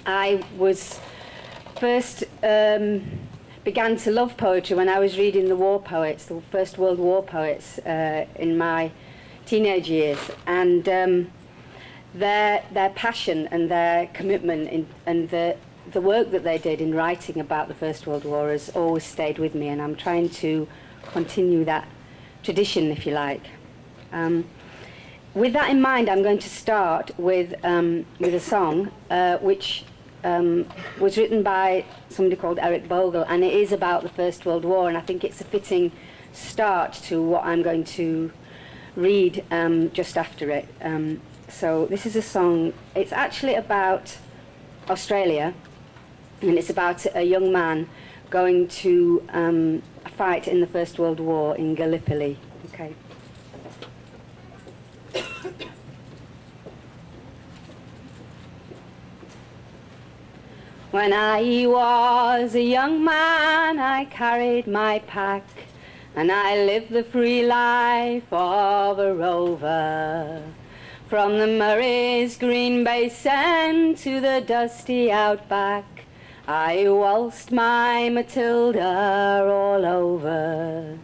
I was first began to love poetry when I was reading the war poets, the First World War poets, in my teenage years, and their passion and their commitment and the work that they did in writing about the First World War has always stayed with me, and I'm trying to continue that tradition, if you like. With that in mind, I'm going to start with a song which was written by somebody called Eric Bogle, and it is about the First World War, and I think it's a fitting start to what I'm going to read just after it. So this is a song, it's actually about Australia, and it's about a young man going to fight in the First World War in Gallipoli. Okay. When I was a young man, I carried my pack, and I lived the free life of a rover. From the Murray's green basin to the dusty outback, I waltzed my Matilda all over.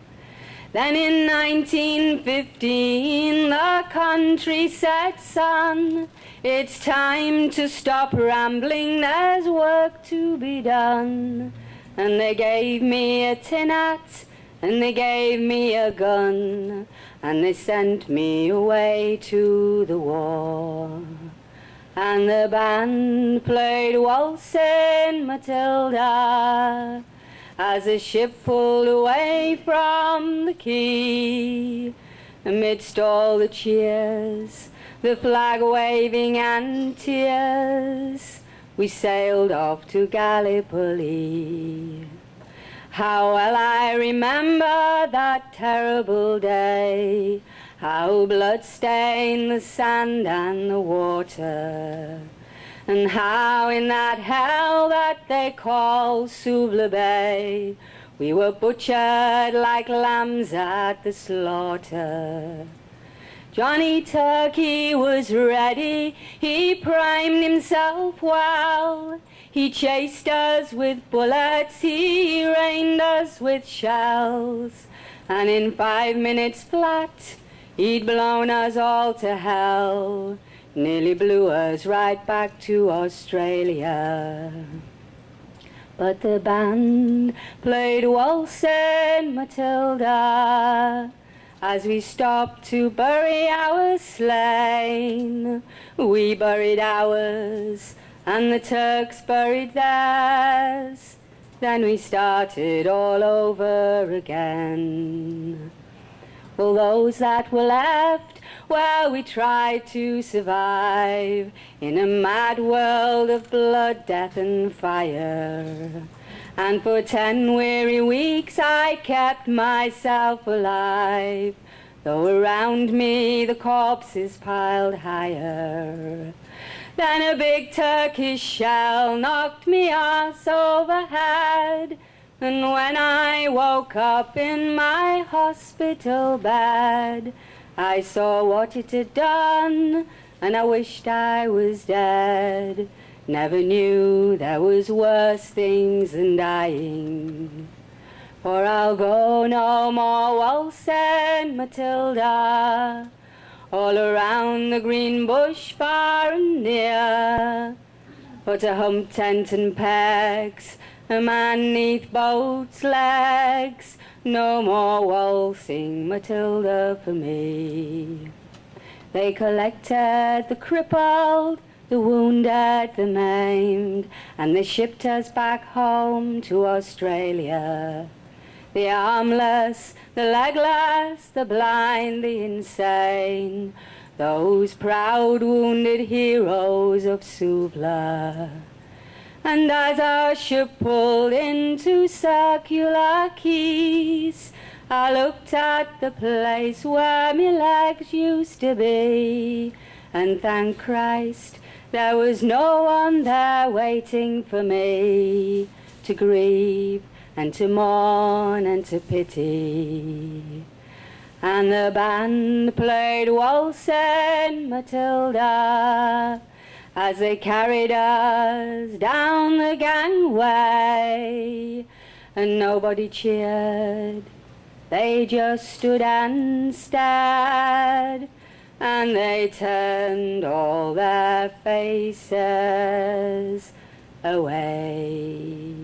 Then in 1915 the country said, son, it's time to stop rambling, there's work to be done. And they gave me a tin hat, and they gave me a gun, and they sent me away to the war. And the band played Waltzing Matilda as the ship pulled away from the quay. Amidst all the cheers, the flag waving and tears, we sailed off to Gallipoli. How well I remember that terrible day, how blood-stained the sand and the water, and how in that hell that they call Suvla Bay, we were butchered like lambs at the slaughter. Johnny Turkey was ready, he primed himself well. He chased us with bullets, he rained us with shells, and in 5 minutes flat, he'd blown us all to hell. Nearly blew us right back to Australia. But the band played Waltzing Matilda as we stopped to bury our slain. We buried ours, and the Turks buried theirs. Then we started all over again. Well, those that were left, well, we tried to survive in a mad world of blood, death and fire. And for 10 weary weeks I kept myself alive, though around me the corpses piled higher. Then a big Turkish shell knocked me arse overhead, and when I woke up in my hospital bed, I saw what it had done, and I wished I was dead. Never knew there was worse things than dying. For I'll go no more waltzing Matilda, all around the green bush far and near, or to hump tent and pegs, a man neath boat's legs. No more waltzing Matilda for me. They collected the crippled, the wounded, the maimed, and they shipped us back home to Australia. The armless, the legless, the blind, the insane, those proud wounded heroes of Suvla. And as our ship pulled into Circular Quays, I looked at the place where my legs used to be, and thank Christ there was no one there waiting for me to grieve and to mourn and to pity. And the band played Waltzing Matilda as they carried us down the gangway, and nobody cheered. They just stood and stared, and they turned all their faces away.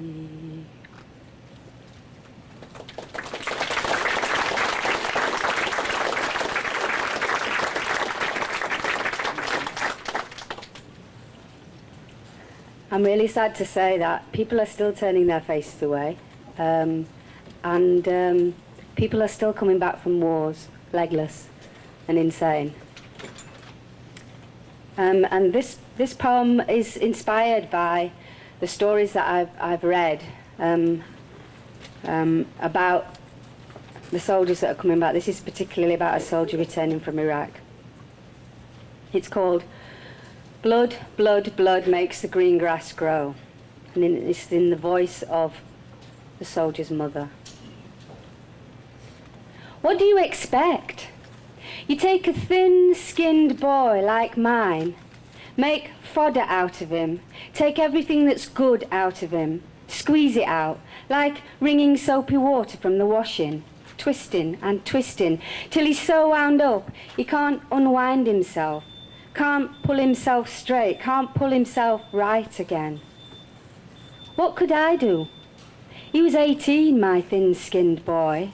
I'm really sad to say that people are still turning their faces away, and people are still coming back from wars legless and insane. And this poem is inspired by the stories that I've read about the soldiers that are coming back. This is particularly about a soldier returning from Iraq. It's called Blood, Blood, Blood Makes the Green Grass Grow. And it's in the voice of the soldier's mother. What do you expect? You take a thin-skinned boy like mine, make fodder out of him, take everything that's good out of him, squeeze it out, like wringing soapy water from the washing, twisting and twisting, till he's so wound up he can't unwind himself, can't pull himself straight, can't pull himself right again. What could I do? He was 18, my thin-skinned boy.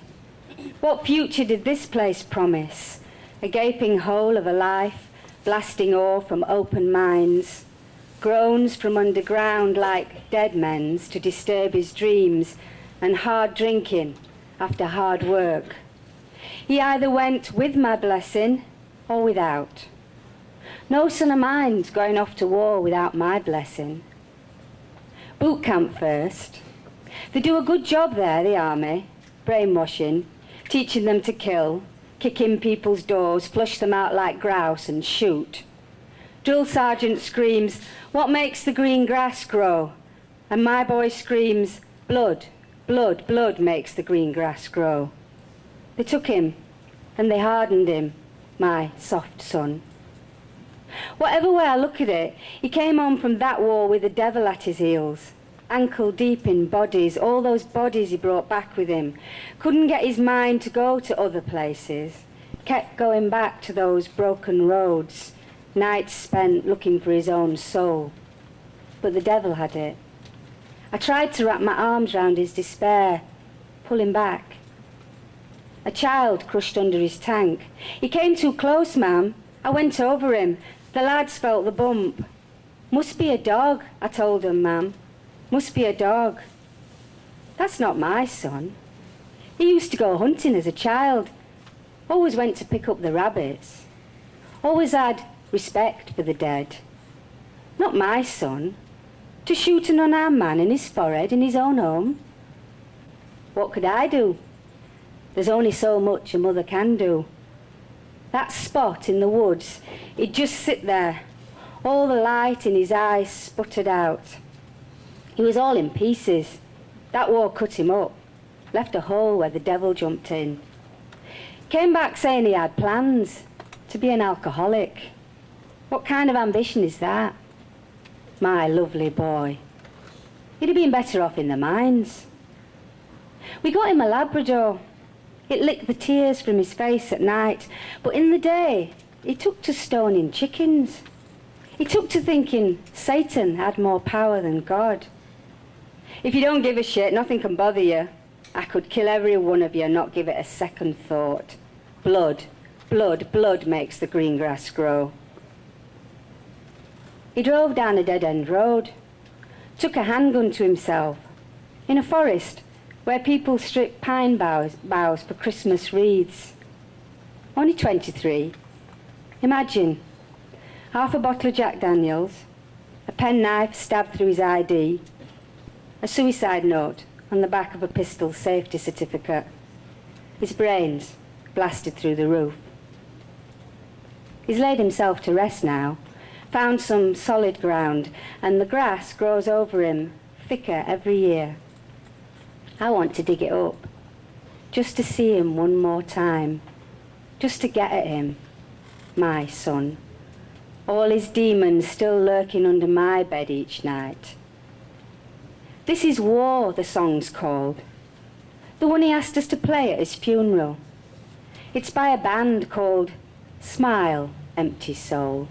What future did this place promise? A gaping hole of a life, blasting ore from open mines, groans from underground like dead men's to disturb his dreams, and hard drinking after hard work. He either went with my blessing or without. No son of mine's going off to war without my blessing. Boot camp first. They do a good job there, the army, brainwashing, teaching them to kill, kick in people's doors, flush them out like grouse and shoot. Drill sergeant screams, "What makes the green grass grow?" And my boy screams, "Blood, blood, blood makes the green grass grow." They took him and they hardened him, my soft son. Whatever way I look at it, he came home from that war with the devil at his heels, ankle deep in bodies, all those bodies he brought back with him. Couldn't get his mind to go to other places, kept going back to those broken roads, nights spent looking for his own soul. But the devil had it. I tried to wrap my arms round his despair, pull him back. A child crushed under his tank. He came too close, ma'am. I went over him. The lads felt the bump. "Must be a dog," I told them, ma'am. "Must be a dog." That's not my son. He used to go hunting as a child. Always went to pick up the rabbits. Always had respect for the dead. Not my son. To shoot an unarmed man in his forehead in his own home. What could I do? There's only so much a mother can do. That spot in the woods, he'd just sit there, all the light in his eyes sputtered out. He was all in pieces. That war cut him up, left a hole where the devil jumped in. Came back saying he had plans to be an alcoholic. What kind of ambition is that? My lovely boy. He'd have been better off in the mines. We got him a Labrador. It licked the tears from his face at night, but in the day, he took to stoning chickens. He took to thinking Satan had more power than God. If you don't give a shit, nothing can bother you. I could kill every one of you and not give it a second thought. Blood, blood, blood makes the green grass grow. He drove down a dead-end road, took a handgun to himself, in a forest where people strip pine boughs for Christmas wreaths. Only 23. Imagine, half a bottle of Jack Daniels, a penknife stabbed through his ID, a suicide note on the back of a pistol safety certificate, his brains blasted through the roof. He's laid himself to rest now, found some solid ground, and the grass grows over him thicker every year. I want to dig it up, just to see him one more time, just to get at him, my son. all his demons still lurking under my bed each night. This is War, the song's called, the one he asked us to play at his funeral. It's by a band called Smile, Empty Soul.